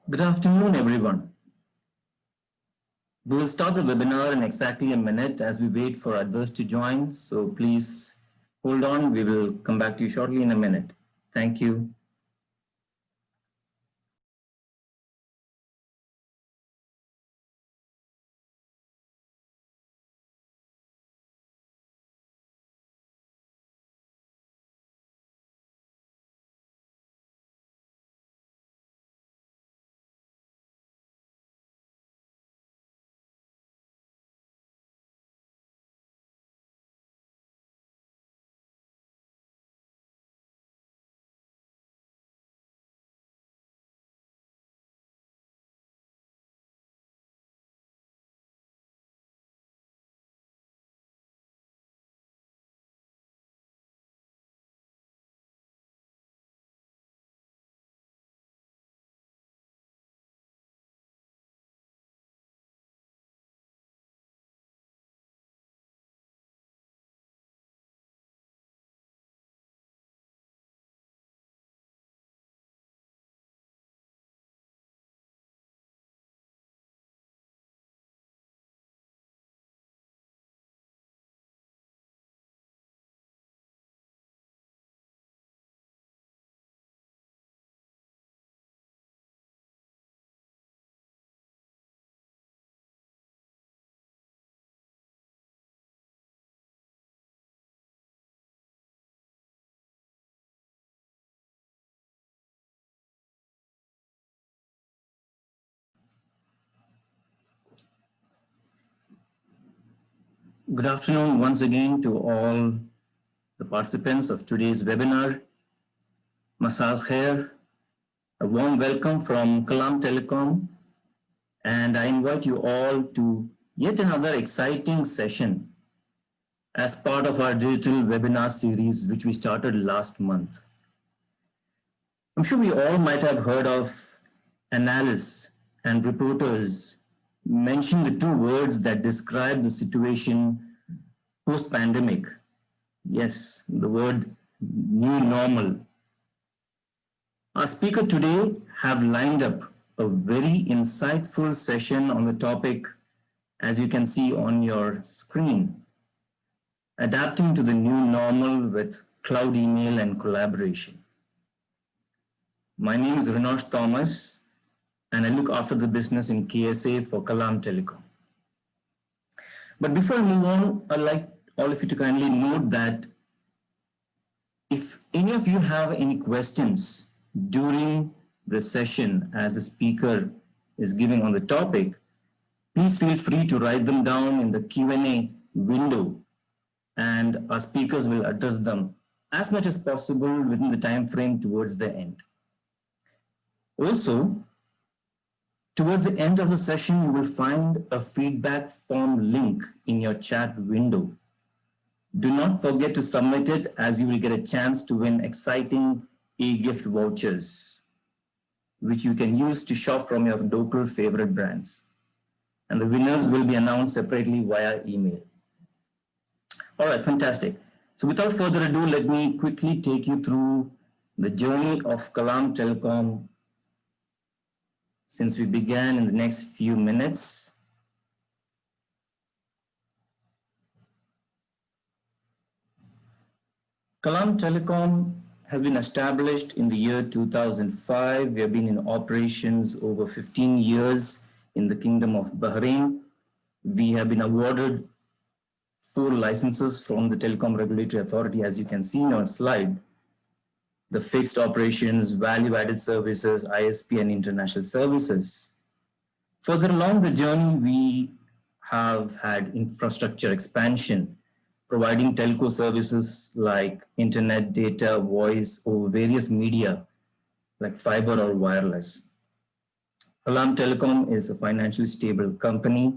Good afternoon, everyone. We will start the webinar in exactly a minute as we wait for others to join. So please hold on. We will come back to you shortly in a minute. Thank you. Good afternoon once again to all the participants of today's webinar. Masal Khair, a warm welcome from Kalam Telecom, and I invite you all to yet another exciting session as part of our digital webinar series, which we started last month. I'm sure we all might have heard of analysts and reporters mention the two words that describe the situation post-pandemic. Yes, the word new normal. Our speaker today have lined up a very insightful session on the topic, as you can see on your screen, adapting to the new normal with cloud email and collaboration. My name is Rinosh Thomas, and I look after the business in KSA for Kalam Telecom. But before I move on, I'd like all of you to kindly note that if any of you have any questions during the session as the speaker is giving on the topic, please feel free to write them down in the Q&A window, and our speakers will address them as much as possible within the time frame towards the end. Also, towards the end of the session, you will find a feedback form link in your chat window. Do not forget to submit it, as you will get a chance to win exciting e-gift vouchers, which you can use to shop from your local favorite brands. And the winners will be announced separately via email. All right, fantastic. So without further ado, let me quickly take you through the journey of Kalam Telecom since we began in the next few minutes. Kalam Telecom has been established in the year 2005. We have been in operations over 15 years in the Kingdom of Bahrain. We have been awarded 4 licenses from the Telecom Regulatory Authority, as you can see on our slide. The fixed operations, value-added services, ISP, and international services. Further along the journey, we have had infrastructure expansion, providing telco services like internet, data, voice over various media like fiber or wireless. Kalam Telecom is a financially stable company.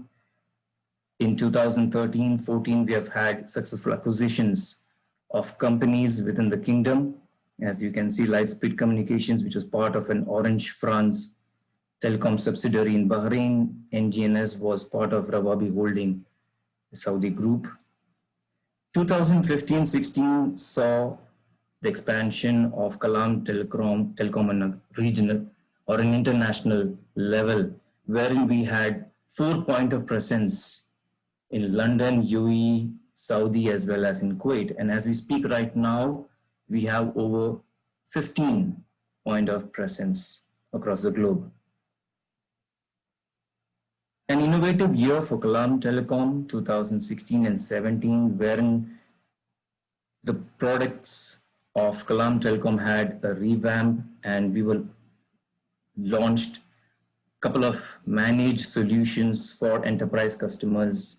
In 2013-14, we have had successful acquisitions of companies within the kingdom. As you can see, Lightspeed Communications, which was part of an Orange France telecom subsidiary in Bahrain. NGNS was part of Rawabi Holding, a Saudi group. 2015-16 saw the expansion of Kalam Telecom on or an international level, wherein we had 4 points of presence in London, UAE, Saudi, as well as in Kuwait. And as we speak right now, we have over 15 points of presence across the globe. An innovative year for Kalam Telecom, 2016 and 17, wherein the products of Kalam Telecom had a revamp, and we were launched a couple of managed solutions for enterprise customers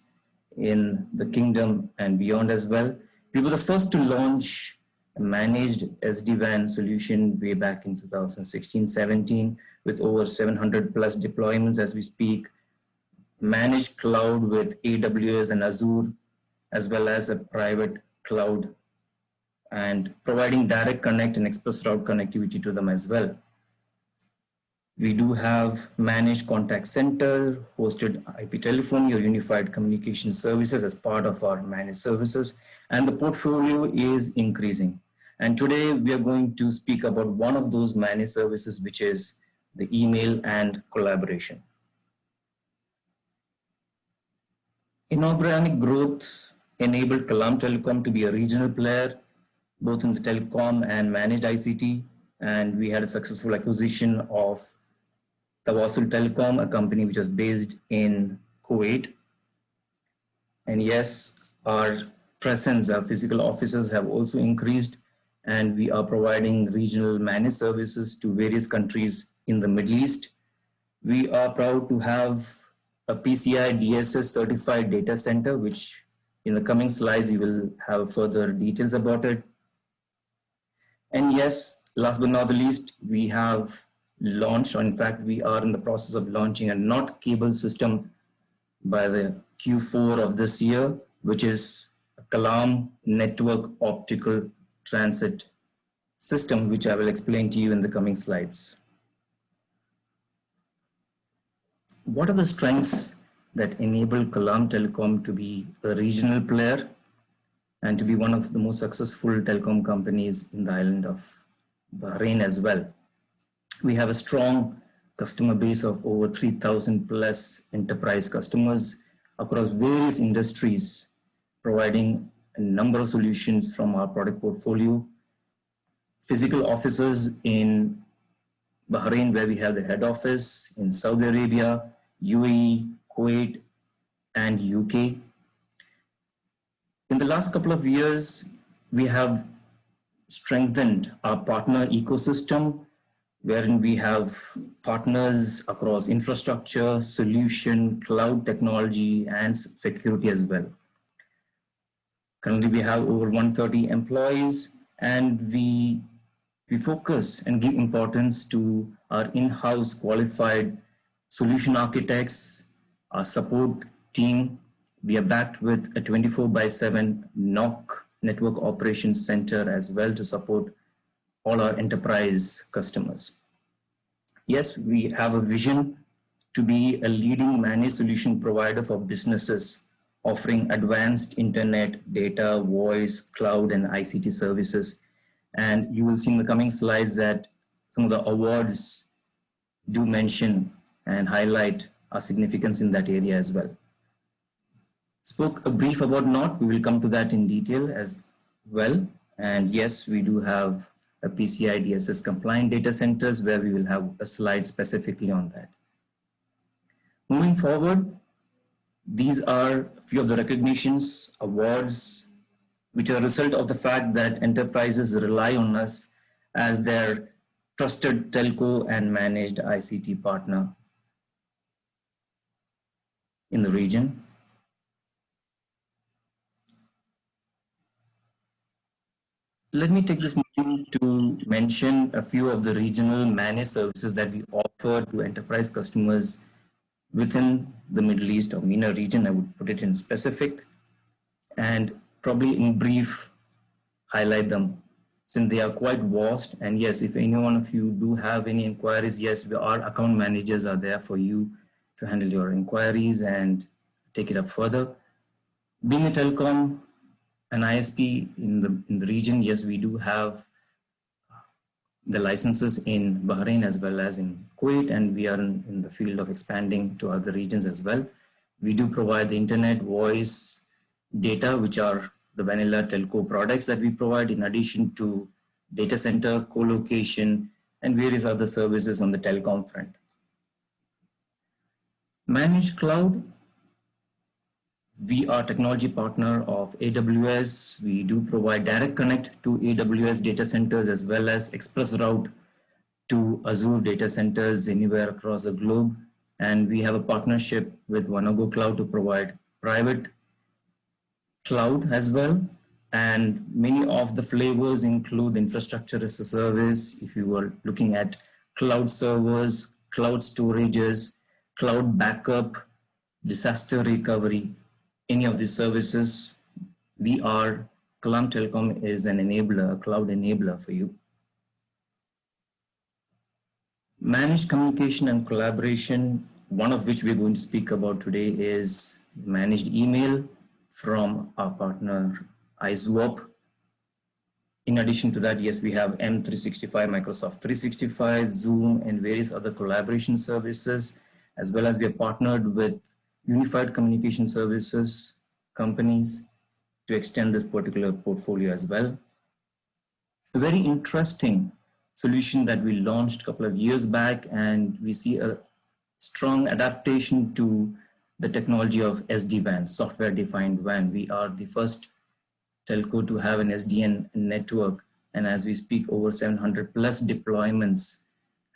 in the kingdom and beyond as well. We were the first to launch a managed SD-WAN solution way back in 2016-17 with over 700 plus deployments as we speak, managed cloud with AWS and Azure, as well as a private cloud, and providing direct connect and express route connectivity to them as well. We do have managed contact center, hosted IP telephony or unified communication services as part of our managed services, and the portfolio is increasing. And today we are going to speak about one of those managed services, which is the email and collaboration. Inorganic growth enabled Kalam Telecom to be a regional player, both in the telecom and managed ICT. And we had a successful acquisition of Tawasul Telecom, a company which was based in Kuwait. And yes, our presence, our physical offices have also increased, and we are providing regional managed services to various countries in the Middle East. We are proud to have a PCI DSS certified data center, which in the coming slides you will have further details about it. And yes, last but not the least, we have launched, or in fact, we are in the process of launching a NOT cable system by the Q4 of this year, which is a Kalam Network Optical Transit System, which I will explain to you in the coming slides. What are the strengths that enable Kalam Telecom to be a regional player and to be one of the most successful telecom companies in the island of Bahrain as well? We have a strong customer base of over 3,000 plus enterprise customers across various industries, providing a number of solutions from our product portfolio. Physical offices in Bahrain, where we have the head office, in Saudi Arabia, UAE, Kuwait, and UK. In the last couple of years, we have strengthened our partner ecosystem, wherein we have partners across infrastructure, solution, cloud technology, and security as well. Currently, we have over 130 employees, and we focus and give importance to our in-house qualified solution architects, our support team. We are backed with a 24/7 NOC, Network Operations Center, as well to support all our enterprise customers. Yes, we have a vision to be a leading managed solution provider for businesses, offering advanced internet, data, voice, cloud, and ICT services. And you will see in the coming slides that some of the awards do mention and highlight our significance in that area as well. Spoke a brief about NOT. We will come to that in detail as well. And yes, we do have a PCI DSS compliant data centers, where we will have a slide specifically on that. Moving forward, these are a few of the recognitions, awards, which are a result of the fact that enterprises rely on us as their trusted telco and managed ICT partner in the region. Let me take this moment to mention a few of the regional managed services that we offer to enterprise customers within the Middle East or MENA region. I would put it in specific, and probably in brief highlight them, since they are quite vast. And yes, if any one of you do have any inquiries, yes, our account managers are there for you to handle your inquiries and take it up further. Being a telecom, an ISP in the region, yes, we do have the licenses in Bahrain as well as in Kuwait, and we are in the field of expanding to other regions as well. We do provide the internet, voice, data, which are the vanilla telco products that we provide, in addition to data center, co-location, and various other services on the telecom front. Managed cloud, we are technology partner of AWS. We do provide direct connect to AWS data centers as well as express route to Azure data centers anywhere across the globe. And we have a partnership with Wanago Cloud to provide private cloud as well. And many of the flavors include infrastructure as a service. If you are looking at cloud servers, cloud storages, cloud backup, disaster recovery, any of these services, Kalam Telecom is an enabler, a cloud enabler for you. Managed communication and collaboration, one of which we're going to speak about today is managed email from our partner iSwap. In addition to that, yes, we have M365, Microsoft 365, Zoom, and various other collaboration services, as well as we are partnered with unified communication services companies to extend this particular portfolio as well. A very interesting solution that we launched a couple of years back, and we see a strong adaptation to the technology of SD-WAN, software-defined WAN. We are the first telco to have an SDN network, and as we speak, over 700 plus deployments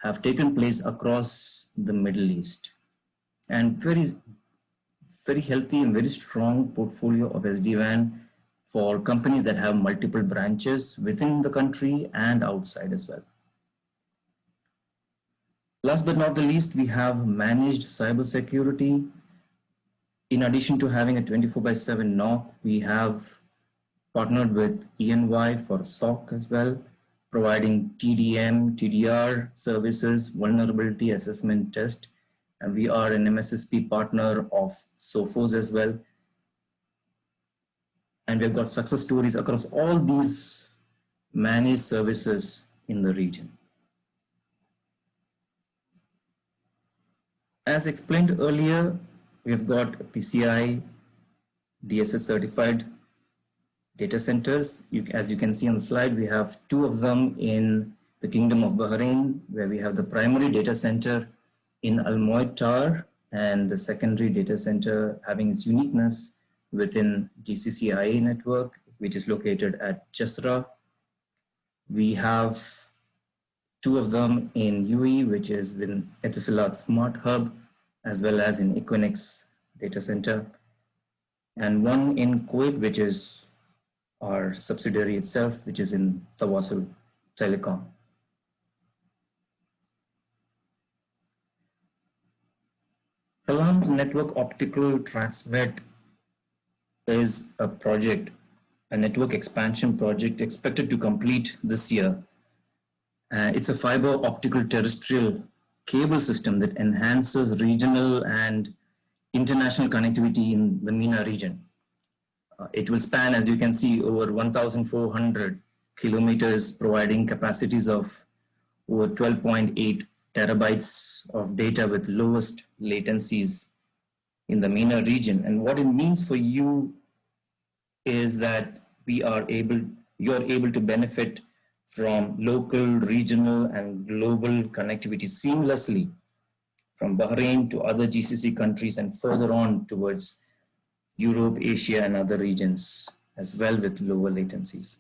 have taken place across the Middle East. And very healthy and very strong portfolio of SD-WAN for companies that have multiple branches within the country and outside as well. Last but not the least, we have managed cybersecurity. In addition to having a 24/7 NOC, we have partnered with EY for SOC as well, providing TDM, TDR services, vulnerability assessment test. And we are an MSSP partner of Sophos as well. And we've got success stories across all these managed services in the region. As explained earlier, we've got PCI DSS certified data centers. As you can see on the slide, we have two of them in the Kingdom of Bahrain, where we have the primary data center in Al Moed Tower, and the secondary data center having its uniqueness within GCC-IA network, which is located at Chesra. We have two of them in UAE, which is in Etisalat Smart Hub, as well as in Equinix data center, and one in Kuwait, which is our subsidiary itself, which is in Tawasul Telecom. Kalam Network Optical Transmit is a project, a network expansion project expected to complete this year. It's a fiber optical terrestrial cable system that enhances regional and international connectivity in the MENA region. It will span, as you can see, over 1,400 kilometers, providing capacities of over 12.8 terabytes of data with lowest latencies in the MENA region. And what it means for you is that you're able to benefit from local, regional, and global connectivity seamlessly from Bahrain to other GCC countries and further on towards Europe, Asia, and other regions as well with lower latencies.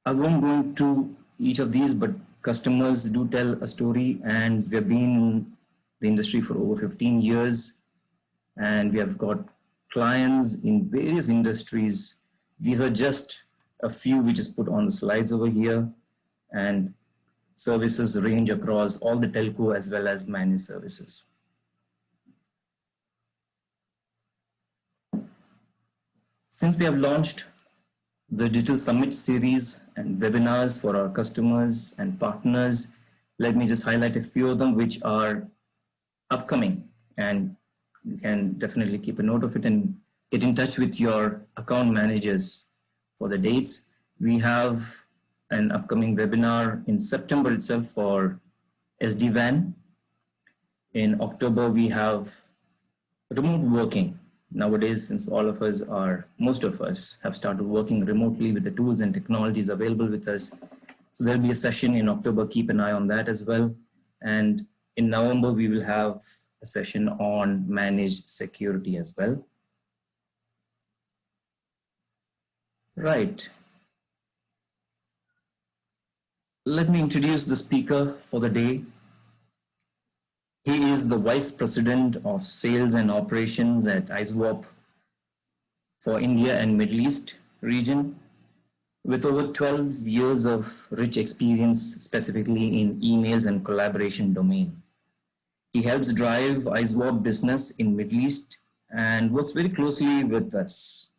I won't go into each of these, but customers do tell a story, and we've been in the industry for over 15 years, and we have got clients in various industries. These are just a few which is put on the slides over here, and services range across all the telco as well as managed services. Since we have launched the Digital Summit series and webinars for our customers and partners, let me just highlight a few of them which are upcoming, and you can definitely keep a note of it and get in touch with your account managers for the dates. We have an upcoming webinar in September itself for SD-WAN. In October, we have remote working. Nowadays, since most of us have started working remotely with the tools and technologies available with us. So there'll be a session in October, keep an eye on that as well. And in November, we will have a session on managed security as well. Right. Let me introduce the speaker for the day. He is the Vice President of Sales and Operations at ISWAP for India and Middle East region, with over 12 years of rich experience specifically in emails and collaboration domain. He helps drive ISWAP business in Middle East and works very closely with us.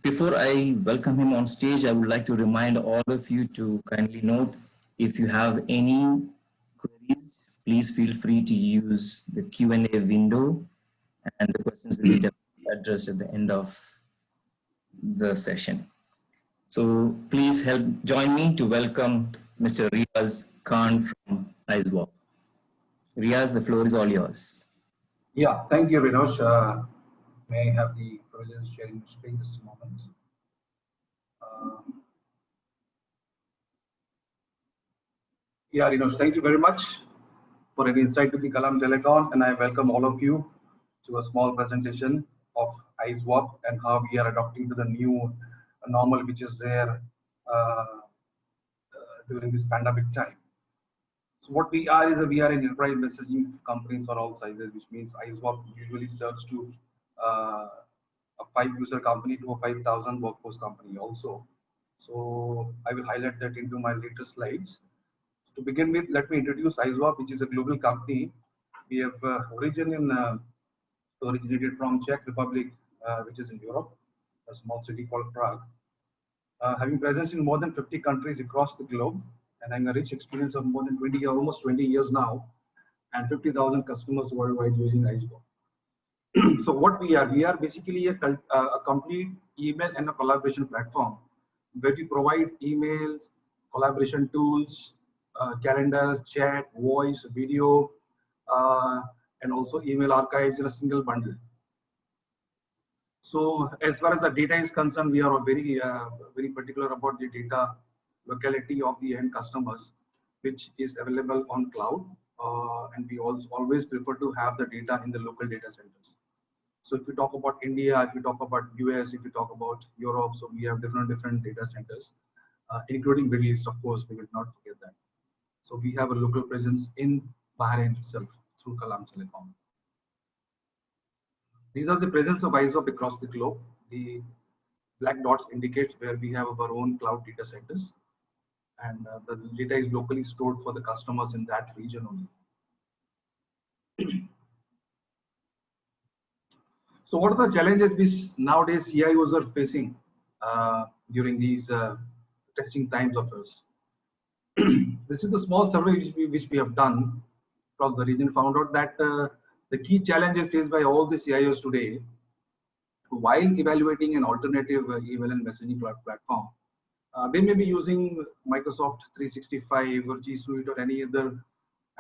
Before I welcome him on stage, I would like to remind all of you to kindly note, if you have any queries, please feel free to use the Q&A window, and the questions will be addressed at the end of the session. So please join me to welcome Mr. Riaz Khan from ISWAP. Riaz, the floor is all yours. Yeah, thank you, Vinod. May I have the privilege of sharing the screen this moment? Yeah, Vinod, thank you very much for an insight to the Kalam Telecom, and I welcome all of you to a small presentation of ISWAP and how we are adopting to the new normal which is there during this pandemic time. So what we are is we are an enterprise messaging companies for all sizes, which means ISWAP usually serves to a 5-user company to a 5,000 workforce company also. So I will highlight that into my later slides. To begin with, let me introduce ISWAP, which is a global company. We have originated from Czech Republic, which is in Europe, a small city called Prague. Having presence in more than 50 countries across the globe, and having a rich experience of more than almost 20 years now, and 50,000 customers worldwide using ISWAP. So what we are basically a complete email and a collaboration platform where we provide emails, collaboration tools, calendars, chat, voice, video, and also email archives in a single bundle. So as far as the data is concerned, we are very particular about the data locality of the end customers, which is available on cloud, and we also always prefer to have the data in the local data centers. So if we talk about India, if we talk about US, if we talk about Europe, so we have different data centers, including Middle East, of course, we will not forget that. So we have a local presence in Bahrain itself through Kalam Telecom. These are the presence of ISWAP across the globe. The black dots indicate where we have our own cloud data centers, and the data is locally stored for the customers in that region only. So what are the challenges which nowadays CIOs are facing during these testing times of us? This is the small survey which we have done across the region, found out that the key challenges faced by all the CIOs today while evaluating an alternative email and messaging platform. They may be using Microsoft 365 or G Suite or any other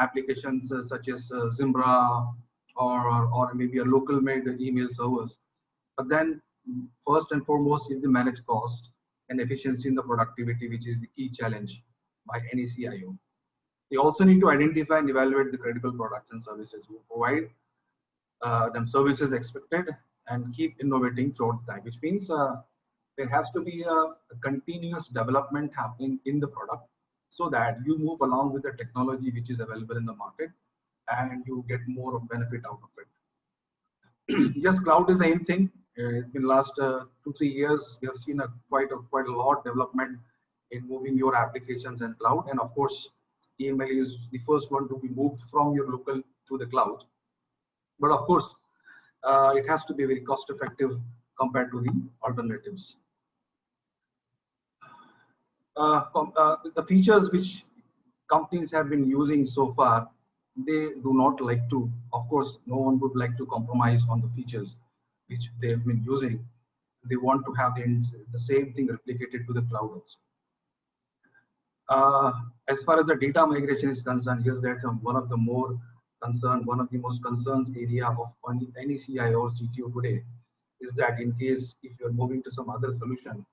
applications such as Zimbra or maybe a local made email servers. But then first and foremost is the managed cost and efficiency in the productivity, which is the key challenge by any CIO. They also need to identify and evaluate the critical products and services who provide them services expected and keep innovating throughout time, which means there has to be a continuous development happening in the product so that you move along with the technology which is available in the market and you get more of benefit out of it. Yes, cloud is the same thing. In the last 2-3 years, we have seen quite a lot of development in moving your applications and cloud. And of course, email is the first one to be moved from your local to the cloud. But of course, it has to be very cost effective compared to the alternatives. The features which companies have been using so far, they do not like to, of course, no one would like to compromise on the features which they have been using. they want to have the same thing replicated to the cloud also. As far as the data migration is concerned, yes, that's one of the more one of the most concerns area of any CIO or CTO today, is that in case if you're moving to some other solution,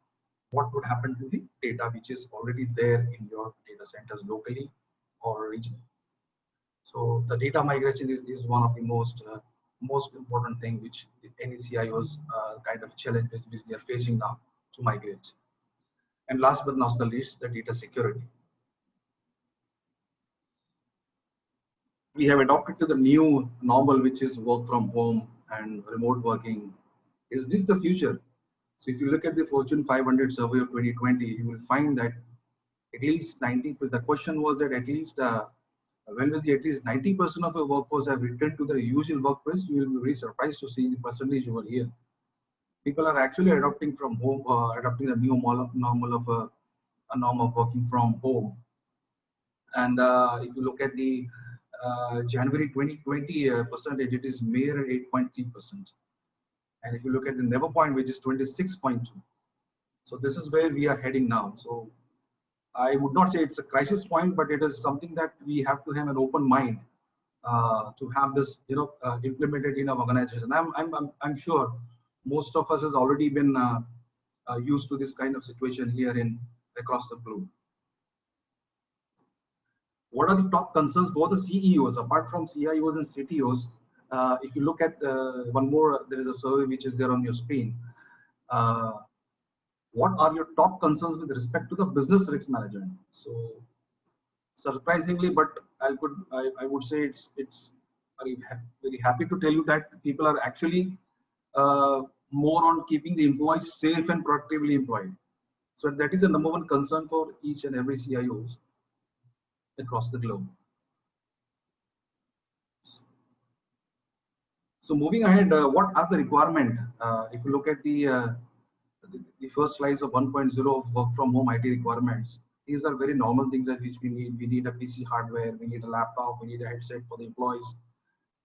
what would happen to the data which is already there in your data centers locally or regionally. So the data migration is one of the most important thing which any CIOs kind of challenge which they are facing now to migrate. And last but not the least, the data security. We have adopted to the new normal, which is work from home and remote working. Is this the future? So if you look at the Fortune 500 survey of 2020, you will find that at least 90, the question was that at least when will at least 90% of the workforce have returned to their usual workplace, you will be very surprised to see the percentage over here. People are actually adopting from home, adopting the new normal of a norm of working from home. And if you look at the January 2020 percentage, it is mere 8.3%. And if you look at the never point, which is 26.2. So this is where we are heading now. So I would not say it's a crisis point, but it is something that we have to have an open mind to have this, implemented in our organization. I'm sure most of us has already been used to this kind of situation here across the globe. What are the top concerns for the CEOs apart from CIOs and CTOs? If you look at one more, there is a survey which is there on your screen. What are your top concerns with respect to the business risk management? So surprisingly, but I would say it's very happy to tell you that people are actually more on keeping the employees safe and productively employed. So that is the number one concern for each and every CIOs across the globe. So moving ahead, what are the requirement? If you look at the first slice of 1.0 of work from home IT requirements, these are very normal things that which we need. We need a PC hardware, we need a laptop, we need a headset for the employees.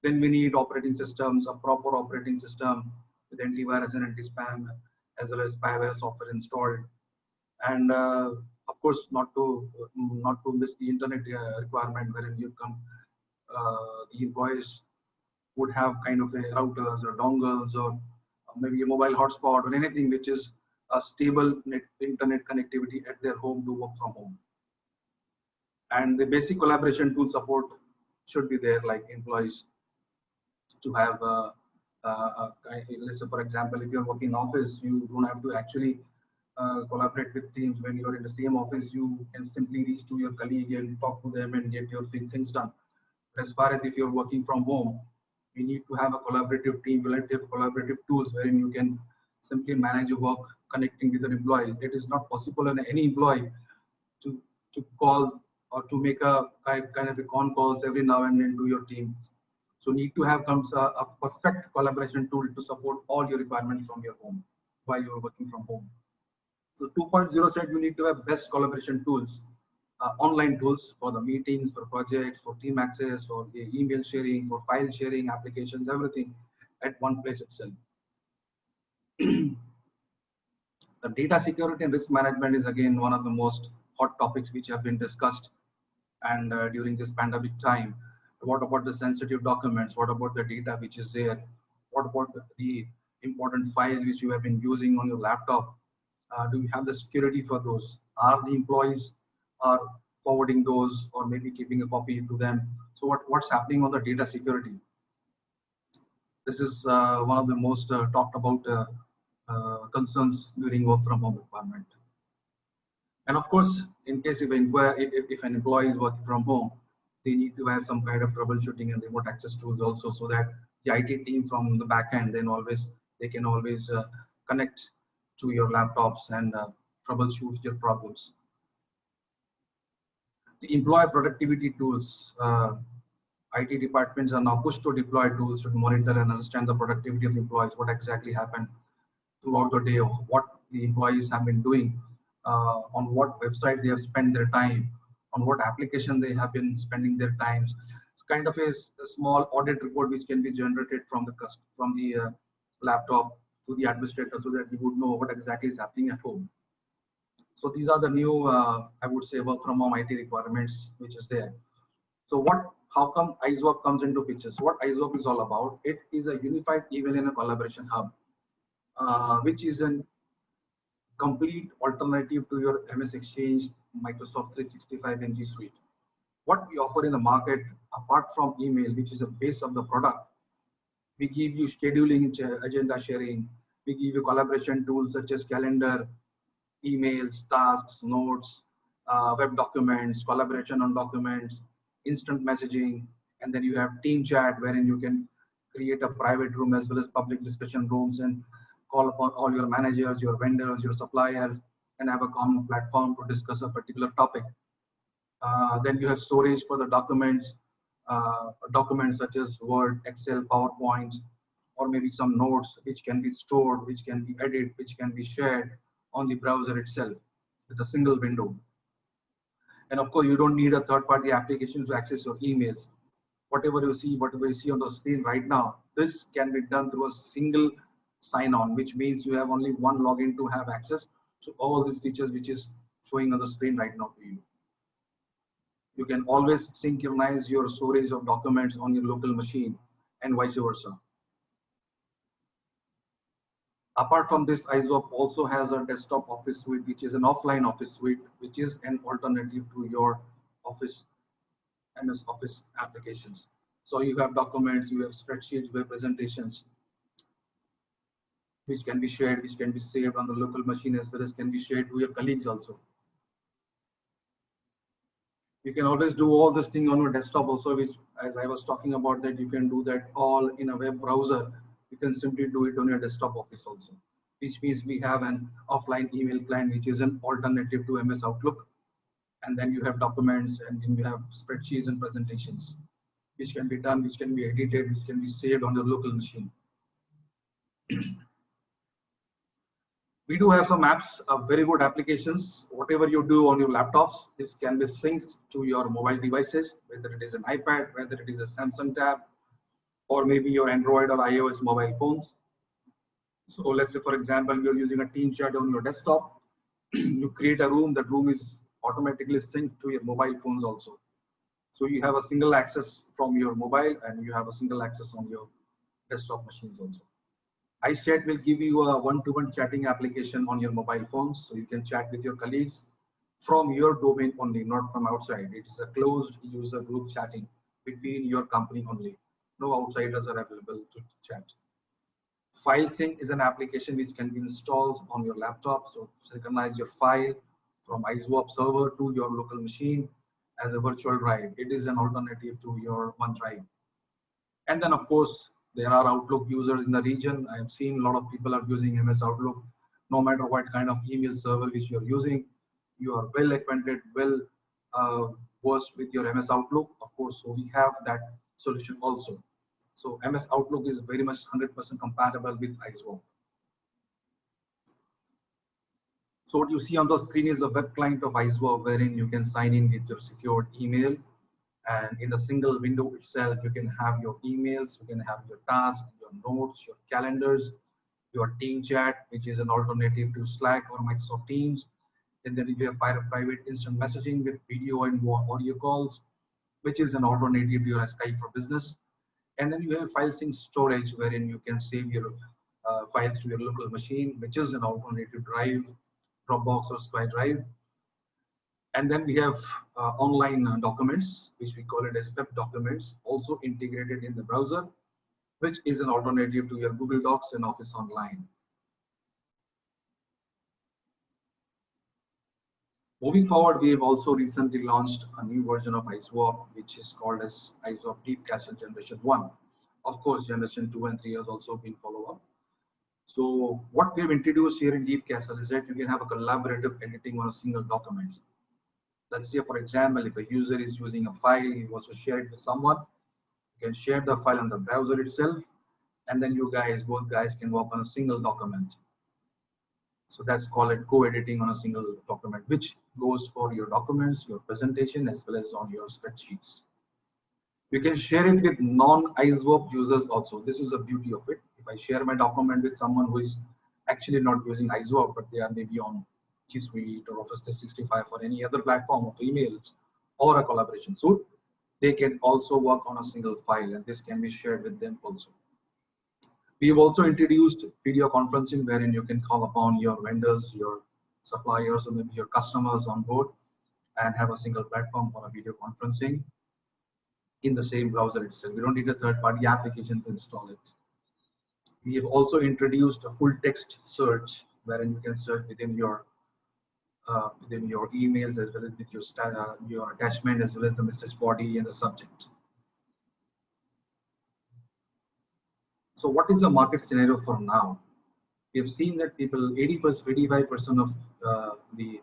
Then we need operating systems, a proper operating system with antivirus and anti-spam, as well as spyware software installed. And of course, not to miss the internet requirement, wherein you come, the employees would have kind of a routers or dongles or maybe a mobile hotspot or anything which is a stable internet connectivity at their home to work from home. And the basic collaboration tool support should be there, like employees to have let's say for example, if you're working in office, you don't have to actually collaborate with teams. When you're in the same office, you can simply reach to your colleague and talk to them and get your things done. As far as if you're working from home, you need to have a collaborative team, collaborative tools wherein you can simply manage your work connecting with an employee. It is not possible on any employee to call or to make a kind of a con calls every now and then to your team. So need to have a perfect collaboration tool to support all your requirements from your home while you're working from home. So 2.0 said you need to have best collaboration tools, online tools for the meetings, for projects, for team access, for the email sharing, for file sharing, applications, everything at one place itself. The data security and risk management is again one of the most hot topics which have been discussed. And during this pandemic time, what about the sensitive documents? What about the data which is there? What about the important files which you have been using on your laptop? Do you have the security for those? Are the employees are forwarding those or maybe keeping a copy to them? So what's happening on the data security? This is one of the most talked about concerns during work from home requirement. And of course, in case if an employee is working from home, they need to have some kind of troubleshooting and remote access tools also, so that the IT team from the back end they can always connect to your laptops and troubleshoot your problems. The employee productivity tools, IT departments are now pushed to deploy tools to monitor and understand the productivity of employees, what exactly happened throughout the day, what the employees have been doing, on what website they have spent their time, on what application they have been spending their times. It's kind of a small audit report which can be generated from the laptop to the administrator so that he would know what exactly is happening at home. So these are the new, I would say, work from home IT requirements which is there. So how come iSwap comes into pictures? What iSwap is all about? It is a unified email and a collaboration hub, which is a complete alternative to your MS Exchange, Microsoft 365 and G Suite. What we offer in the market, apart from email, which is the base of the product, we give you scheduling, agenda sharing. We give you collaboration tools such as calendar, emails, tasks, notes, web documents, collaboration on documents, instant messaging, and then you have team chat wherein you can create a private room as well as public discussion rooms and call upon all your managers, your vendors, your suppliers, and have a common platform to discuss a particular topic. Then you have storage for the documents such as Word, Excel, PowerPoint, or maybe some notes which can be stored, which can be edited, which can be shared on the browser itself with a single window. And of course, you don't need a third-party application to access your emails. Whatever you see on the screen right now, this can be done through a single sign-on, which means you have only one login to have access to all these features which is showing on the screen right now to you. You can always synchronize your storage of documents on your local machine and vice versa. Apart from this, iSwap also has a desktop office suite, which is an offline office suite, which is an alternative to your Office, MS Office applications. So you have documents, you have spreadsheets, web presentations, which can be shared, which can be saved on the local machine as well as can be shared to your colleagues also. You can always do all this thing on your desktop also, which, as I was talking about, that you can do that all in a web browser. You can simply do it on your desktop office also, which means we have an offline email client, which is an alternative to MS Outlook. And then you have documents, and then you have spreadsheets and presentations, which can be done, which can be edited, which can be saved on your local machine. We do have some apps, very good applications. Whatever you do on your laptops, this can be synced to your mobile devices, whether it is an iPad, whether it is a Samsung tab, or maybe your Android or iOS mobile phones. So let's say, for example, you're using a team chat on your desktop. You create a room, that room is automatically synced to your mobile phones also. So you have a single access from your mobile and you have a single access on your desktop machines also. iChat will give you a one-to-one chatting application on your mobile phones, so you can chat with your colleagues from your domain only, not from outside. It is a closed user group chatting between your company only. No outsiders are available to chat. FileSync is an application which can be installed on your laptop, so synchronize your file from iSwap server to your local machine as a virtual drive. It is an alternative to your OneDrive. And then, of course, there are Outlook users in the region. I have seen a lot of people are using MS Outlook. No matter what kind of email server which you're using, you are well acquainted, well versed with your MS Outlook. Of course, so we have that solution also. So MS Outlook is very much 100% compatible with iSwap. So what you see on the screen is a web client of iSwap, wherein you can sign in with your secured email. And in the single window itself, you can have your emails, you can have your tasks, your notes, your calendars, your team chat, which is an alternative to Slack or Microsoft Teams. And then you have private instant messaging with video and audio calls, which is an alternative to your Skype for Business. And then you have file sync storage, wherein you can save your files to your local machine, which is an alternative drive, Dropbox or SkyDrive. And then we have online documents, which we call it as web documents, also integrated in the browser, which is an alternative to your Google Docs and Office Online. Moving forward, we have also recently launched a new version of iSwap, which is called as iSwap Deep Castle Generation 1. Of course, Generation 2 and 3 has also been followed up. So what we have introduced here in Deep Castle is that you can have a collaborative editing on a single document. Let's say, for example, if a user is using a file, you also share it with someone. You can share the file on the browser itself, and then you guys, both guys, can work on a single document. So that's called it co-editing on a single document, which goes for your documents, your presentation, as well as on your spreadsheets. We can share it with non-ISWAP users also. This is the beauty of it. If I share my document with someone who is actually not using ISWAP, but they are maybe on G Suite or Office 365 or any other platform of emails or a collaboration suite, they can also work on a single file, and this can be shared with them also. We've also introduced video conferencing, wherein you can call upon your vendors, your suppliers, or maybe your customers on board and have a single platform for a video conferencing in the same browser itself. We don't need a third-party application to install it. We have also introduced a full text search, wherein you can search within your emails as well as with your attachment as well as the message body and the subject. So what is the market scenario for now? We have seen that people, 80%, 85% of the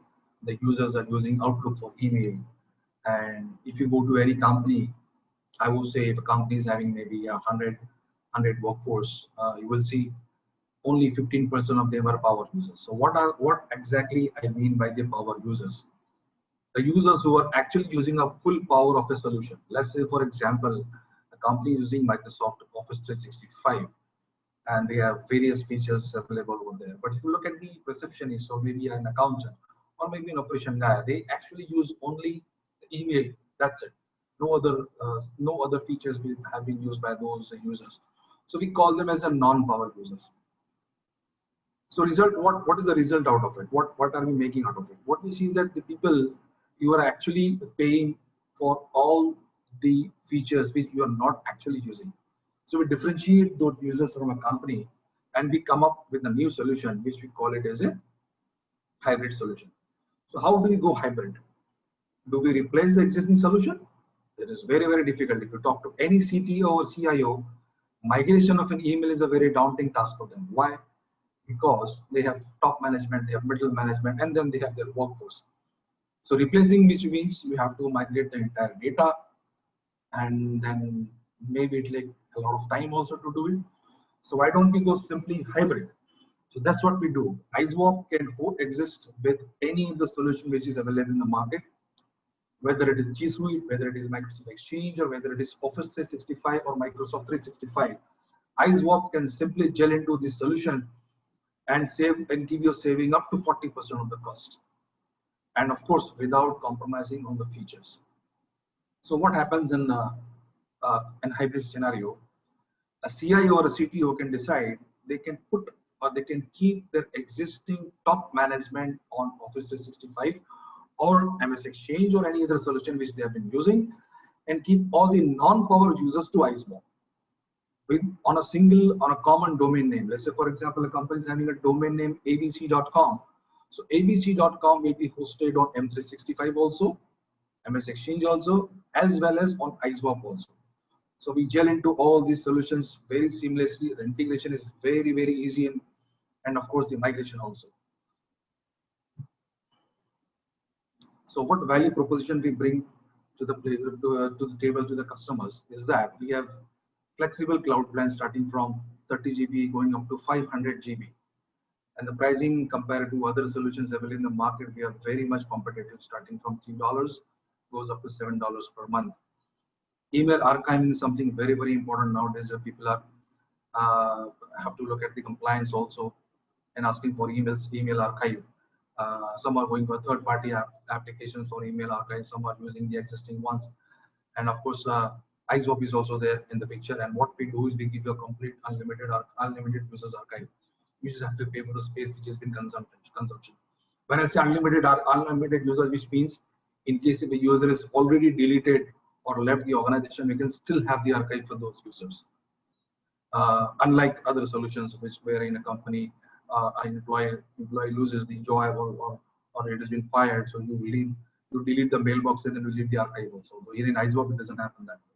users are using Outlook for email. And if you go to any company, I would say if a company is having maybe 100 workforce, you will see only 15% of them are power users. So what exactly I mean by the power users? The users who are actually using a full power of a solution. Let's say, for example, a company using Microsoft Office 365, and they have various features available over there. But if you look at the receptionist, or maybe an accountant, or maybe an operation guy, they actually use only the email. That's it. No other features have been used by those users. So we call them as a non-power users. So what is the result out of it? What are we making out of it? What we see is that the people, you are actually paying for all the features which you are not actually using. So we differentiate those users from a company, and we come up with a new solution which we call it as a hybrid solution. So how do we go hybrid? Do we replace the existing solution? It is very, very difficult. If you talk to any CTO or CIO, migration of an email is a very daunting task for them. Why? Because they have top management, they have middle management, and then they have their workforce. So replacing, which means you have to migrate the entire data, and then maybe it takes a lot of time also to do it. So why don't we go simply hybrid? So that's what we do. ISWAP can coexist with any of the solution which is available in the market, whether it is G Suite, whether it is Microsoft Exchange, or whether it is Office 365 or Microsoft 365. ISWAP can simply gel into this solution and give you a saving up to 40% of the cost, and of course without compromising on the features. So what happens in an hybrid scenario? A CIO or a CTO can decide they can put or they can keep their existing top management on Office 365 or MS Exchange or any other solution which they have been using, and keep all the non-power users to ISWAP on a common domain name. Let's say, for example, a company is having a domain name abc.com. So abc.com will be hosted on M365 also, MS Exchange also, as well as on ISWAP also. So we gel into all these solutions very seamlessly. The integration is very, very easy, and of course the migration also. So what value proposition we bring to the table to the customers is that we have flexible cloud plans starting from 30 GB going up to 500 GB. And the pricing compared to other solutions available in the market, we are very much competitive, starting from $3 goes up to $7 per month. Email archiving is something very, very important nowadays. People are have to look at the compliance also and asking for email archive. Some are going for third-party applications for email archive. Some are using the existing ones, and of course, ISWAP is also there in the picture. And what we do is we give you a complete unlimited users archive. You just have to pay for the space which has been consumption. When I say unlimited users, which means in case if a user is already deleted or left the organization, we can still have the archive for those users. Unlike other solutions, where in a company, an employee loses the job or it has been fired, so you delete the mailbox and then you delete the archive also. So here in ISWAP, it doesn't happen that way.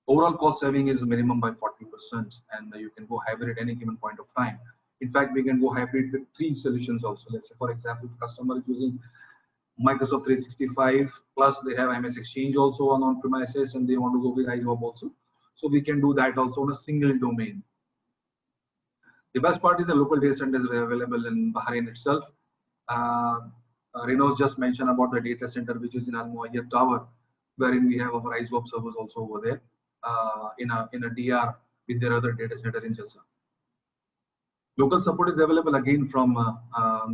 Overall cost saving is minimum by 40%, and you can go hybrid at any given point of time. In fact, we can go hybrid with 3 solutions also. Let's say, for example, if customer is using Microsoft 365 plus they have MS Exchange also on premises, and they want to go with ISWAP also. So we can do that also on a single domain. The best part is the local data centers are available in Bahrain itself. Renault just mentioned about the data center which is in Al Muayya Tower. wherein we have our ISWAP servers also over there in a DR with their other data center in Jassa. Local support is available again from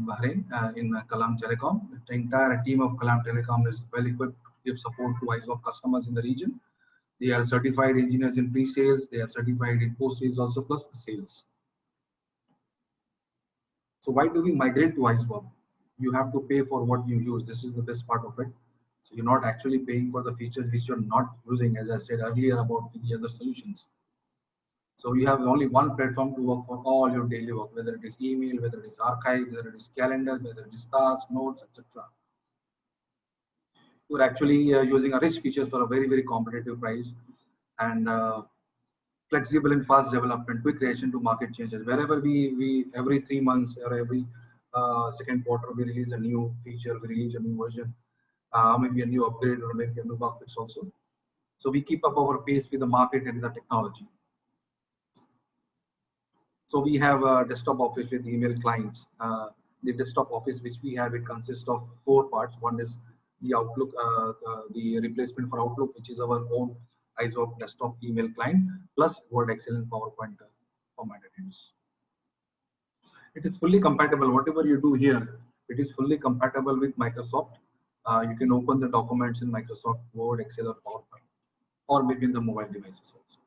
Bahrain in Kalam Telecom. The entire team of Kalam Telecom is well equipped to give support to ISWAP customers in the region. They are certified engineers in pre-sales. They are certified in post-sales also, plus sales. So why do we migrate to ISWAP? You have to pay for what you use. This is the best part of it. So you're not actually paying for the features which you're not using, as I said earlier about the other solutions. So you have only one platform to work for all your daily work, whether it is email, whether it is archive, whether it is calendar, whether it is tasks, notes, etc. You're actually using a rich features for a very, very competitive price, and flexible and fast development, quick reaction to market changes. Wherever we every 3 months or every second quarter, we release a new feature, we release a new version, maybe a new upgrade or maybe a new bug fix also. So we keep up our pace with the market and the technology. So we have a desktop office with email clients. The desktop office which we have, it consists of 4 parts. One is the Outlook, the replacement for Outlook, which is our own ISWAP desktop email client, plus Word, Excel, and PowerPoint formatted use. It is fully compatible. Whatever you do here, it is fully compatible with Microsoft. You can open the documents in Microsoft Word, Excel, or PowerPoint, or maybe in the mobile devices also.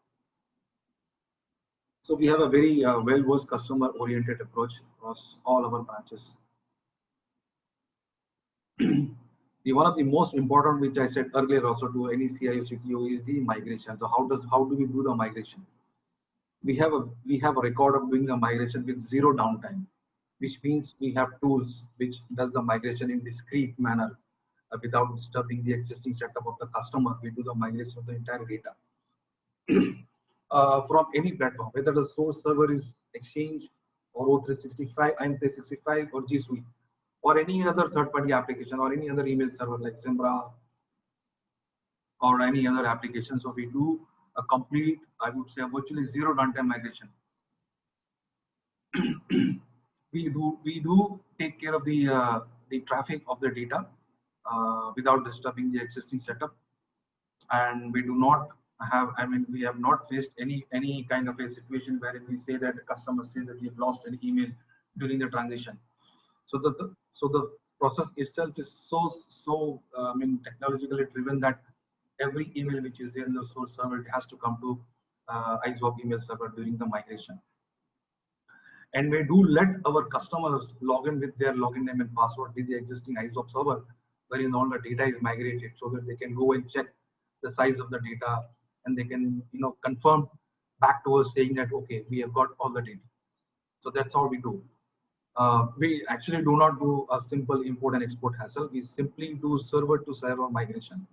So we have a very well-versed customer-oriented approach across all our branches. One of the most important, which I said earlier also to any CIO CTO, is the migration. So how do we do the migration? We have a record of doing the migration with 0 downtime, which means we have tools which does the migration in discrete manner without disturbing the existing setup of the customer. We do the migration of the entire data. From any platform, whether the source server is Exchange or O365, IM365 or G Suite, or any other third-party application or any other email server like Zimbra or any other application. So we do a complete, I would say, virtually 0 downtime migration. we do take care of the traffic of the data without disturbing the existing setup, and we do not have, we have not faced any kind of a situation where we say that the customer says that we have lost an email during the transition. So the process itself is so technologically driven that every email which is there in the source server, it has to come to ISWAP email server during the migration. And we do let our customers log in with their login name and password with the existing ISWAP server, wherein all the data is migrated, so that they can go and check the size of the data, and they can confirm back to us saying that okay, we have got all the data. So that's how we do. We actually do not do a simple import and export hassle. We simply do server to server migration.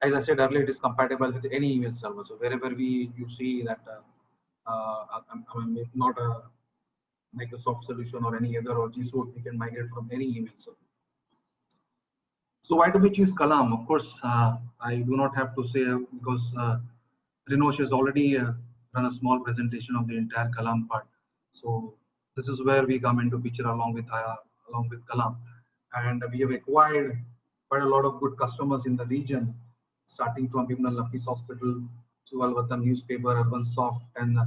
As I said earlier, it is compatible with any email server. So wherever you see that not a Microsoft solution or any other or G Suite, we can migrate from any email server. So why do we choose Kalam? Of course, I do not have to say, because Rinosh has already done a small presentation of the entire Kalam part. So this is where we come into picture along with Kalam, and we have acquired quite a lot of good customers in the region, starting from Ibn al-Nafis Hospital to Al Watan newspaper, Urbansoft, and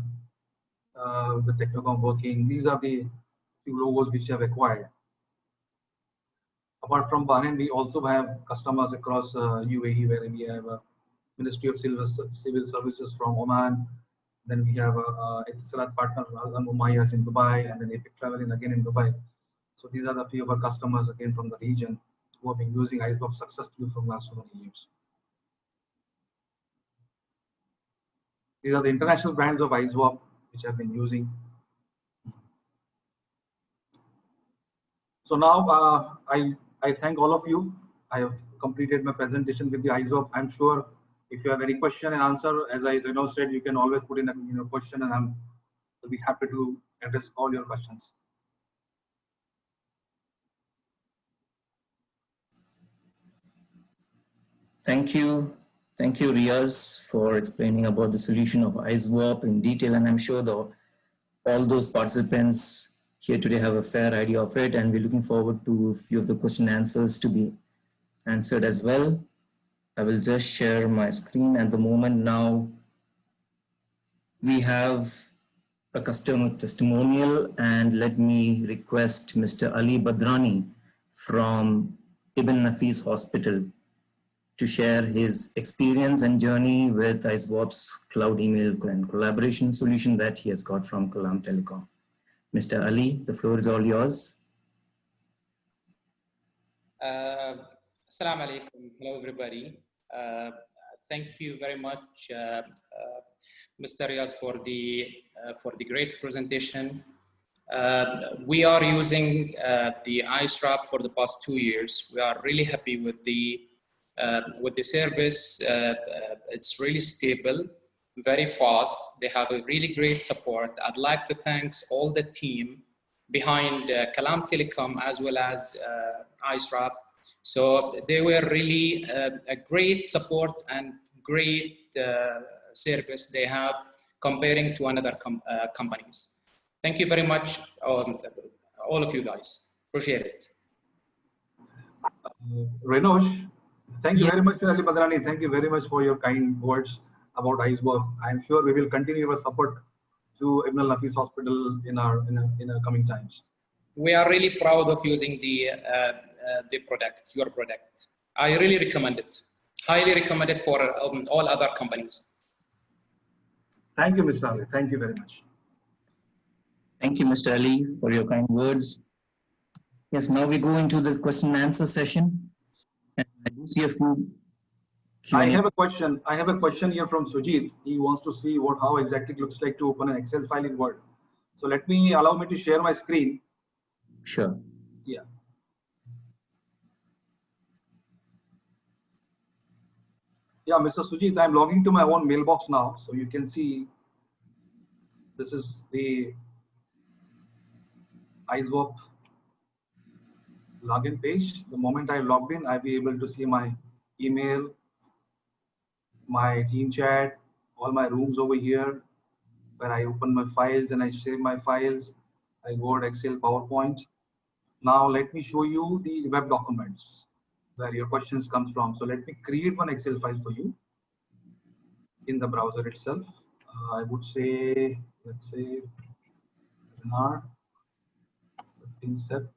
the Technocom Working. These are the few logos which we have acquired. Apart from Bahrain, we also have customers across UAE, where we have Ministry of Civil Services from Oman. Then we have Etisalat partner Al Umayyas in Dubai, and then Epic Travel again in Dubai. So these are the few of our customers again from the region who have been using ISWAP successfully from last so many years. These are the international brands of ISWAP which I've been using. So now I thank all of you. I have completed my presentation with the ISWAP. I'm sure if you have any question and answer, as I said, you can always put in a question, and I'll be happy to address all your questions. Thank you, Riaz, for explaining about the solution of ISWAP in detail, and I'm sure all those participants here today have a fair idea of it, and we're looking forward to a few of the question and answers to be answered as well. I will just share my screen at the moment. Now we have a customer testimonial, and let me request Mr. Ali Badrani from Ibn Nafis Hospital to share his experience and journey with IceWorp's cloud email and collaboration solution that he has got from Kalam Telecom. Mr. Ali, the floor is all yours. Assalamu alaikum. Hello, everybody. Thank you very much, Mr. Riaz, for the great presentation. We are using the IceWrap for the past 2 years. We are really happy with the service. It's really stable, very fast. They have a really great support. I'd like to thank all the team behind Kalam Telecom as well as IceWrap. So they were really a great support and great service they have comparing to another companies. Thank you very much, all of you guys. Appreciate it. Renosh, thank you very much, Ali Badrani. Thank you very much for your kind words about IceWorp. I'm sure we will continue our support to Ibn Nafis Hospital in our coming times. We are really proud of using the product, your product. I really recommend it. Highly recommend it for all other companies. Thank you, Mr. Ali. Thank you very much. Thank you, Mr. Ali, for your kind words. Yes, now we go into the question and answer session. And I do see a few Q&A. I have a question. I have a question here from Sujit. He wants to see how exactly it looks like to open an Excel file in Word. So allow me to share my screen. Sure. Yeah. Yeah, Mr. Sujit, I'm logging to my own mailbox now. So you can see this is the IceWorp login page. The moment I logged in, I'll be able to see my email, my team chat, all my rooms over here, where I open my files and I save my files, I Word, Excel, PowerPoint. Now let me show you the web documents where your questions comes from. So let me create one Excel file for you in the browser itself. I would say, let's say, webinar, insert,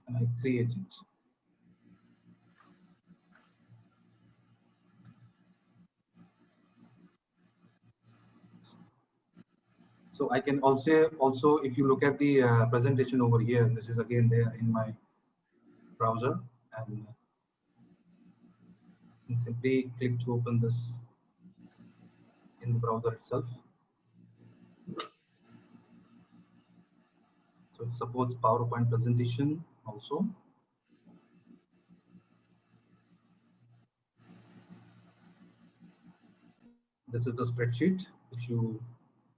and I create it. So I can also, if you look at the presentation over here, this is again there in my browser, and simply click to open this in the browser itself. So it supports PowerPoint presentation also. This is the spreadsheet which you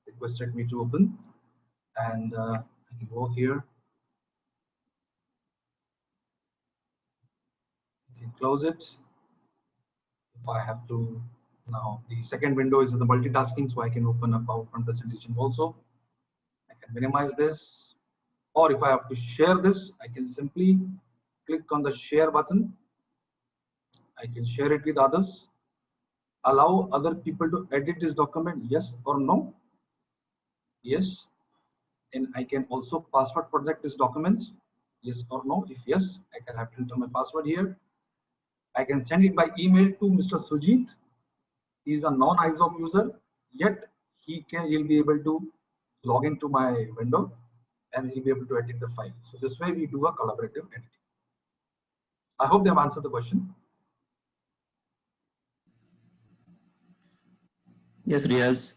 requested me to open, and I can go here. I can close it. If I have to, now the second window is the multitasking, so I can open a PowerPoint presentation also. I can minimize this, or if I have to share this, I can simply click on the share button. I can share it with others. Allow other people to edit this document, yes or no? Yes. And I can also password protect this document, yes or no? If yes, I can have to enter my password here. I can send it by email to Mr. Sujit. He is a non-IceWorp user, yet he'll be able to log into my window and he'll be able to edit the file. So this way we do a collaborative editing. I hope they have answered the question. Yes, Riaz,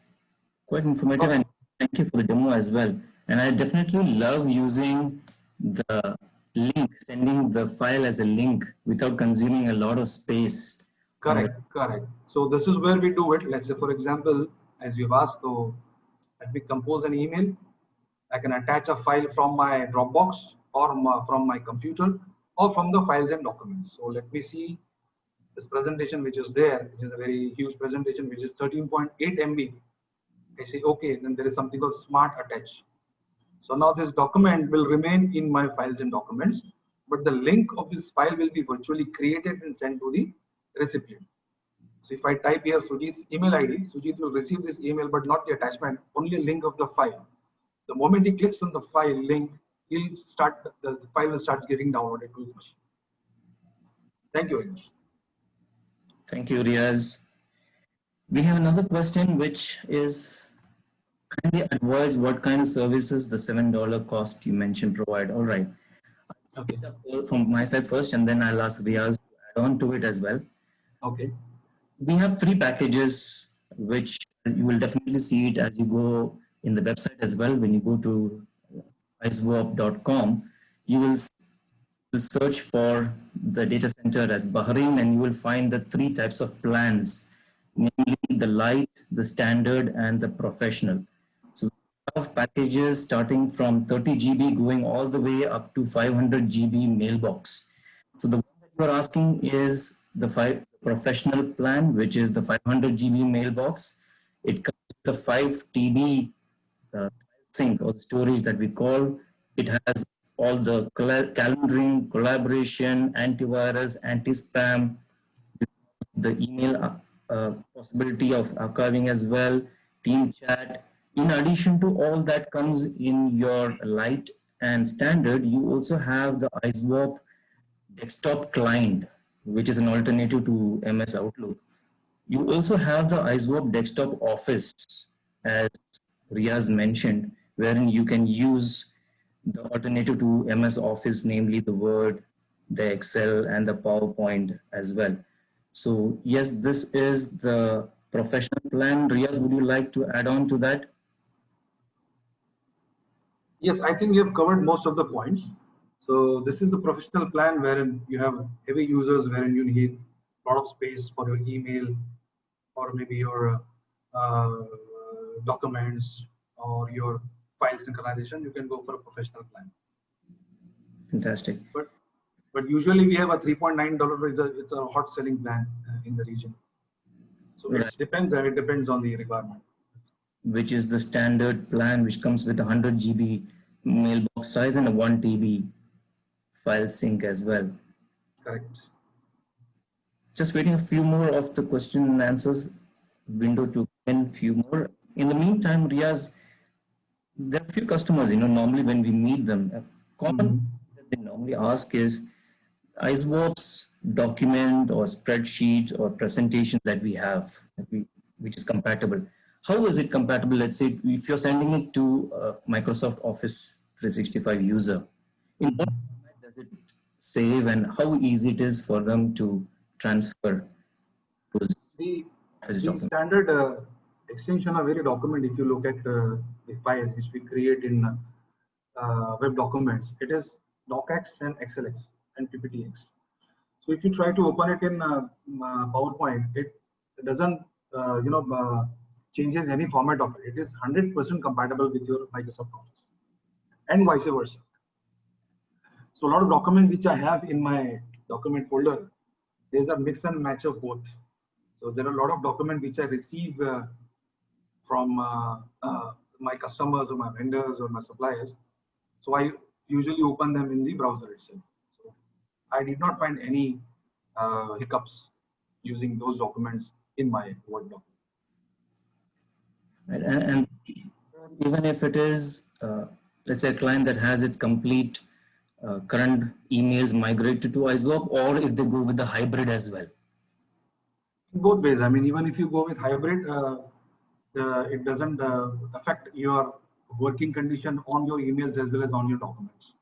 quite informative, and thank you for the demo as well. And I definitely love using the link, sending the file as a link without consuming a lot of space. Correct, correct. So this is where we do it. Let's say, for example, as you've asked, so let me compose an email. I can attach a file from my Dropbox or from my computer or from the files and documents. So let me see this presentation which is there, which is a very huge presentation, which is 13.8 MB. I say, okay, then there is something called Smart Attach. So now this document will remain in my files and documents, but the link of this file will be virtually created and sent to the recipient. So if I type here Sujit's email ID, Sujit will receive this email, but not the attachment, only a link of the file. The moment he clicks on the file link, the file will start getting downloaded to his machine. Thank you very much. Thank you, Riaz. We have another question, which is, kindly advise what kind of services the $7 cost you mentioned provide. All right. Okay. From my side first, and then I'll ask Riaz to add on to it as well. Okay. We have 3 packages, which you will definitely see it as you go in the website as well. When you go to iswap.com, you will search for the data center as Bahrain, and you will find the 3 types of plans, namely the light, the standard, and the professional. So we have packages starting from 30 GB going all the way up to 500 GB mailbox. So the one that you are asking is the professional plan, which is the 500 GB mailbox. It comes with the 5 TB sync or storage that we call. It has all the calendaring, collaboration, antivirus, anti-spam, the email possibility of archiving as well, team chat. In addition to all that comes in your light and standard, you also have the ISWAP desktop client, which is an alternative to MS Outlook. You also have the ISWAP desktop office, as Riaz mentioned, wherein you can use the alternative to MS Office, namely the Word, the Excel, and the PowerPoint as well. So yes, this is the professional plan. Riaz, would you like to add on to that? Yes, I think you have covered most of the points. So this is the professional plan wherein you have heavy users, wherein you need a lot of space for your email or maybe your documents or your file synchronization. You can go for a professional plan. Fantastic. But usually we have a $3.9. It's a hot selling plan in the region. So it depends. It depends on the requirement. Which is the standard plan, which comes with 100 GB mailbox size and a 1 TB file sync as well. Correct. Just waiting a few more of the question and answers window to end few more. In the meantime, Riaz, there are a few customers, normally when we meet them, common that they normally ask is ISWAP's document or spreadsheet or presentation that we have, which is compatible. How is it compatible? Let's say if you're sending it to Microsoft Office 365 user, in what format does it save, and how easy it is for them to transfer those Office documents? Standard extension of every document, if you look at the files which we create in web documents, it is docx and xlx and pptx. So if you try to open it in PowerPoint, it doesn't changes any format of it. It is 100% compatible with your Microsoft Office and vice versa. So a lot of documents which I have in my document folder, there's a mix and match of both. So there are a lot of documents which I receive from my customers or my vendors or my suppliers. So I usually open them in the browser itself. So I did not find any hiccups using those documents in my Word document. And even if it is, let's say, a client that has its complete current emails migrated to ISWAP, or if they go with the hybrid as well? Both ways. I mean, even if you go with hybrid, it doesn't affect your working condition on your emails as well as on your documents.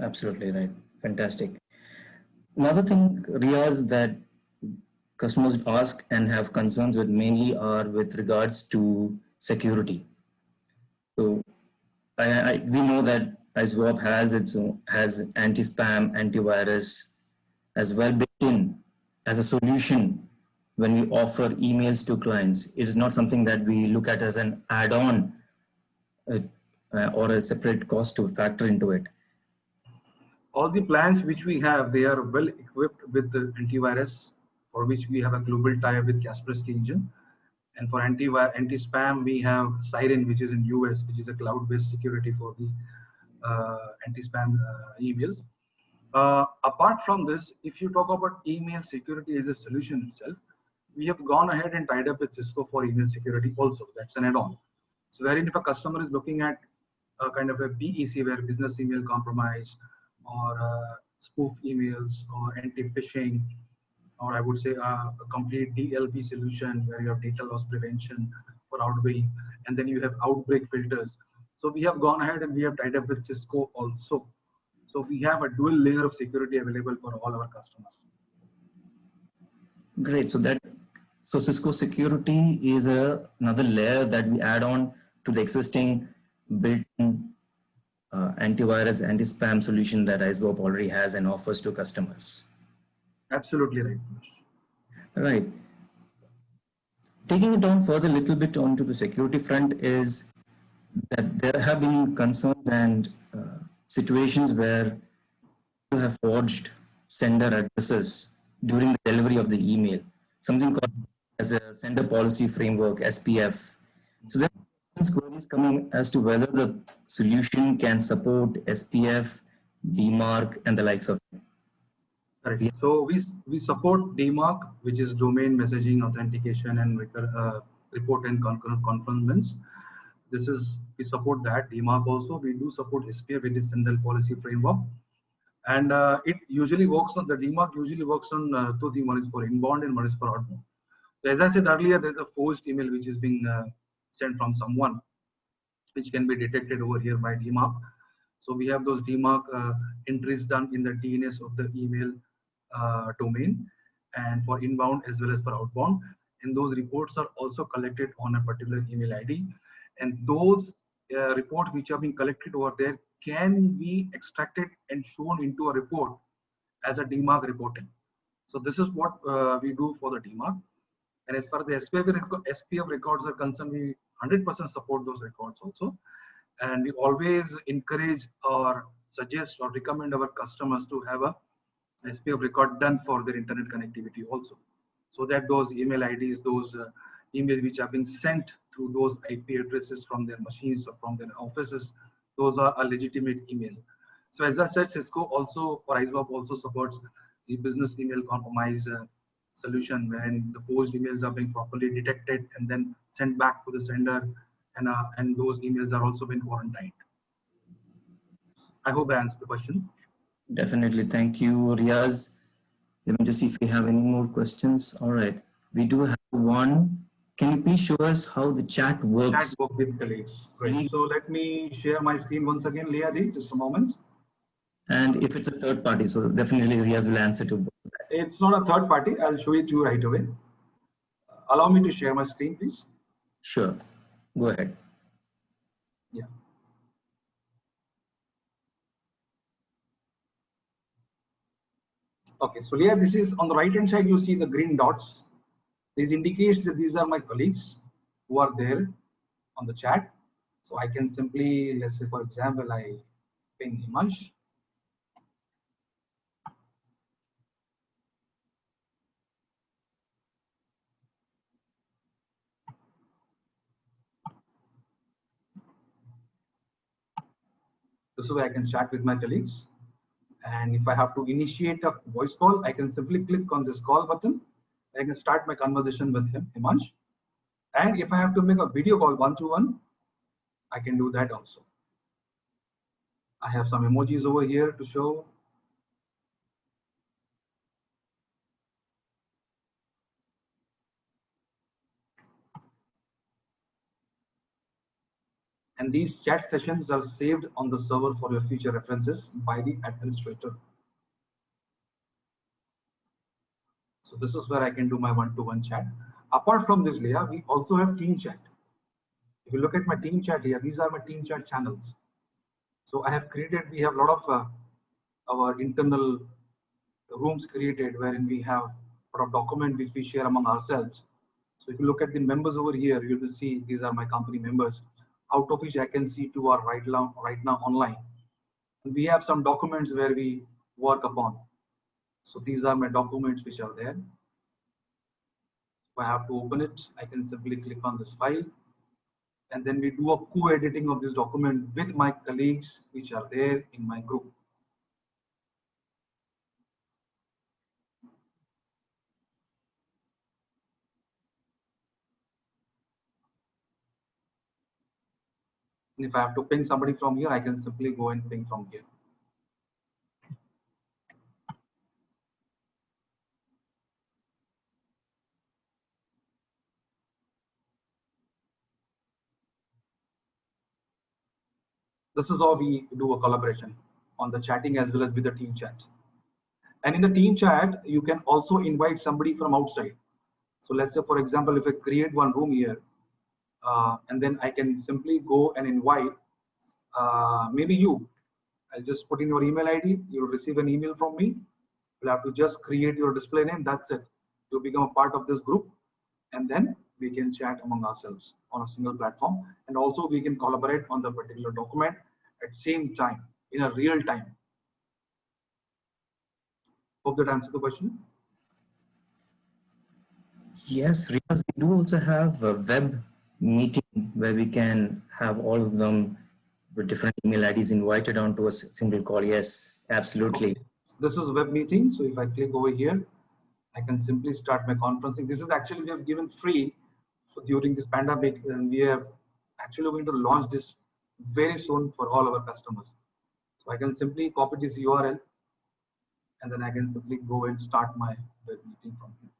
Absolutely right. Fantastic. Another thing, Riaz, that customers ask and have concerns with mainly are with regards to security. So we know that ISWAP has anti-spam, antivirus as well built in as a solution when we offer emails to clients. It is not something that we look at as an add-on or a separate cost to factor into it. All the plans which we have, they are well equipped with the antivirus, for which we have a global tie with Kaspersky Engine. And for anti-spam, we have Siren, which is in US, which is a cloud-based security for the anti-spam emails. Apart from this, if you talk about email security as a solution itself, we have gone ahead and tied up with Cisco for email security also. That's an add-on. So wherein if a customer is looking at a kind of a BEC, where business email compromise or spoof emails or anti-phishing, or I would say a complete DLP solution where you have data loss prevention for outgoing, and then you have outbreak filters. So we have gone ahead and we have tied up with Cisco also. So we have a dual layer of security available for all our customers. Great. So Cisco security is another layer that we add on to the existing built-in antivirus, anti-spam solution that IceWorp already has and offers to customers. Absolutely right. Right. Taking it on further a little bit onto the security front is that there have been concerns and situations where people have forged sender addresses during the delivery of the email, something called as a sender policy framework, SPF. So there are queries coming as to whether the solution can support SPF, DMARC, and the likes of it. Correct. So we support DMARC, which is domain messaging authentication and report and conference. We support that DMARC also. We do support SPF, which is sender policy framework, and it usually works on the DMARC. Usually works on two things. One is for inbound and one is for outbound. So as I said earlier, there's a forced email which is being sent from someone, which can be detected over here by DMARC. So we have those DMARC entries done in the DNS of the email domain, and for inbound as well as for outbound. And those reports are also collected on a particular email ID. And those reports which are being collected over there can be extracted and shown into a report as a DMARC reporting. So this is what we do for the DMARC. And as far as the SPF records are concerned, we 100% support those records also. And we always encourage or suggest or recommend our customers to have a SPF record done for their internet connectivity also, so that those email IDs, those emails which have been sent through those IP addresses from their machines or from their offices, those are a legitimate email. So as I said, Cisco also, or IceWorp also supports the business email compromise solution, wherein the forged emails are being properly detected and then sent back to the sender, and those emails are also being quarantined. I hope I answered the question. Definitely. Thank you, Riaz. Let me just see if we have any more questions. All right. We do have one. Can you please show us how the chat works? Chat work with colleagues. Great. So let me share my screen once again, Leah, just a moment. And if it's a third party, so definitely Riaz will answer to both. It's not a third party. I'll show it to you right away. Allow me to share my screen, please. Sure. Go ahead. Yeah. Okay, so here this is on the right hand side, you see the green dots. This indicates that these are my colleagues who are there on the chat. So I can simply, let's say for example, I ping Himansh. This way I can chat with my colleagues. And if I have to initiate a voice call, I can simply click on this call button. I can start my conversation with him, Himansh. And if I have to make a video call one-to-one, I can do that also. I have some emojis over here to show. And these chat sessions are saved on the server for your future references by the administrator. So this is where I can do my one-to-one chat. Apart from this layer, we also have team chat. If you look at my team chat here, these are my team chat channels. So I have created, we have a lot of our internal rooms created wherein we have a lot of document which we share among ourselves. So if you look at the members over here, you will see these are my company members, out of which I can see two are right now online. And we have some documents where we work upon. So these are my documents which are there. If I have to open it, I can simply click on this file. And then we do a co-editing of this document with my colleagues which are there in my group. And if I have to ping somebody from here, I can simply go and ping from here. This is how we do a collaboration on the chatting as well as with the team chat. And in the team chat, you can also invite somebody from outside. So let's say, for example, if I create one room here, and then I can simply go and invite maybe you. I'll just put in your email ID. You'll receive an email from me. You'll have to just create your display name. That's it. You'll become a part of this group, and then we can chat among ourselves on a single platform. And also we can collaborate on the particular document at same time in a real time. Hope that answers the question. Yes, Riaz, we do also have a web meeting where we can have all of them with different email IDs invited onto a single call. Yes, absolutely. Okay. This is web meeting. So if I click over here, I can simply start my conferencing. This is actually we have given free so during this pandemic, and we are actually going to launch this very soon for all our customers. So I can simply copy this URL, and then I can simply go and start my web meeting from here.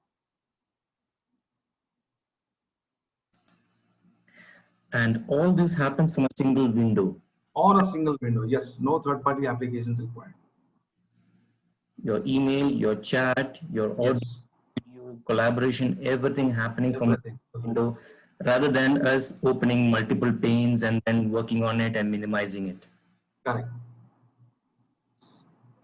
And all this happens from a single window. Or a single window. Yes, no third-party applications required. Your email, your chat, your audio, Yes. video, collaboration, everything happening from a Everything. window rather than us opening multiple panes and then working on it and minimizing it. Correct.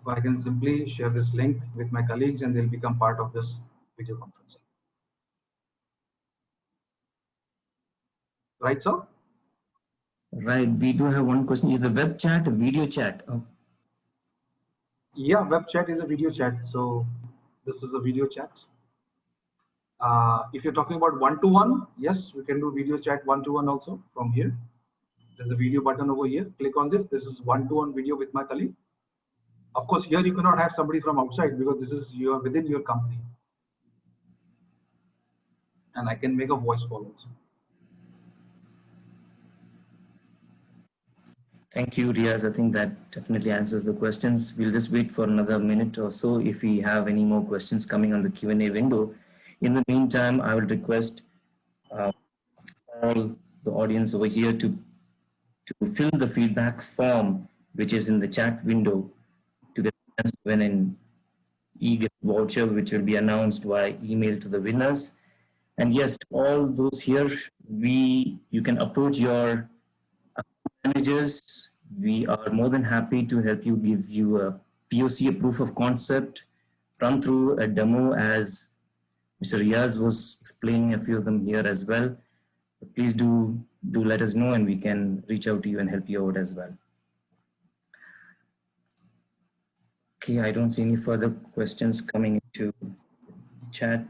So I can simply share this link with my colleagues and they'll become part of this video conferencing. Right, sir? Right. We do have one question. Is the web chat a video chat? Oh. Yeah, web chat is a video chat. So this is a video chat. If you're talking about one-to-one, yes, we can do video chat one-to-one also from here. There's a video button over here. Click on this. This is one-to-one video with my colleague. Of course, here you cannot have somebody from outside because this is within your company. And I can make a voice call also. Thank you, Riaz. I think that definitely answers the questions. We'll just wait for another minute or so if we have any more questions coming on the Q&A window. In the meantime, I will request all the audience over here to fill the feedback form, which is in the chat window, to get win an e-gift voucher, which will be announced via email to the winners. And yes, to all those here, you can approach your managers. We are more than happy to help you, give you a POC, a proof of concept, run through a demo as Mr. Riaz was explaining a few of them here as well. But please do let us know and we can reach out to you and help you out as well. Okay, I don't see any further questions coming into chat.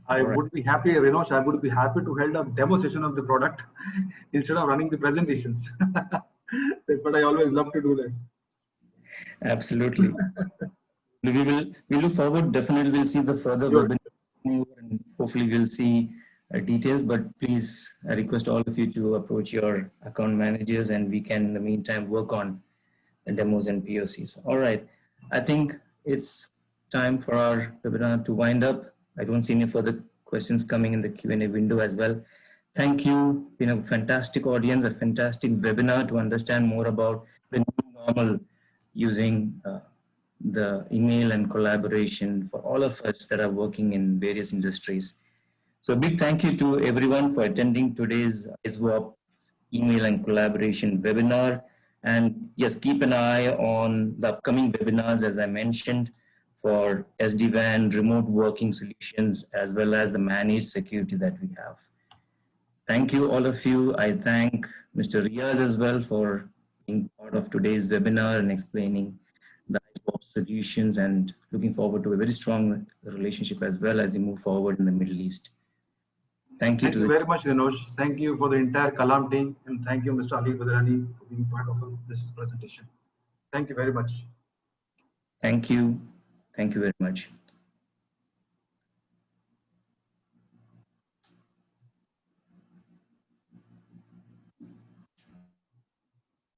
I would be happy, Renosh, I would be happy to hold a demo session of the product instead of running the presentations. That's what I always love to do that. Absolutely. we look forward. Definitely we'll see the further webinar and hopefully we'll see details, but please, I request all of you to approach your account managers and we can in the meantime work on the demos and POCs. All right. I think it's time for our webinar to wind up. I don't see any further questions coming in the Q&A window as well. Thank you. Been a fantastic audience, a fantastic webinar to understand more about the new normal using the email and collaboration for all of us that are working in various industries. So a big thank you to everyone for attending today's ISWAP email and collaboration webinar. And yes, keep an eye on the upcoming webinars, as I mentioned, for SD-WAN, remote working solutions, as well as the managed security that we have. Thank you, all of you. I thank Mr. Riaz as well for being part of today's webinar and explaining the ISWAP solutions, and looking forward to a very strong relationship as well as we move forward in the Middle East. Thank you. Thank you very much, Renosh. Thank you for the entire Kalam team, and thank you, Mr. Ali Badrani, for being part of this presentation. Thank you very much. Thank you. Thank you very much.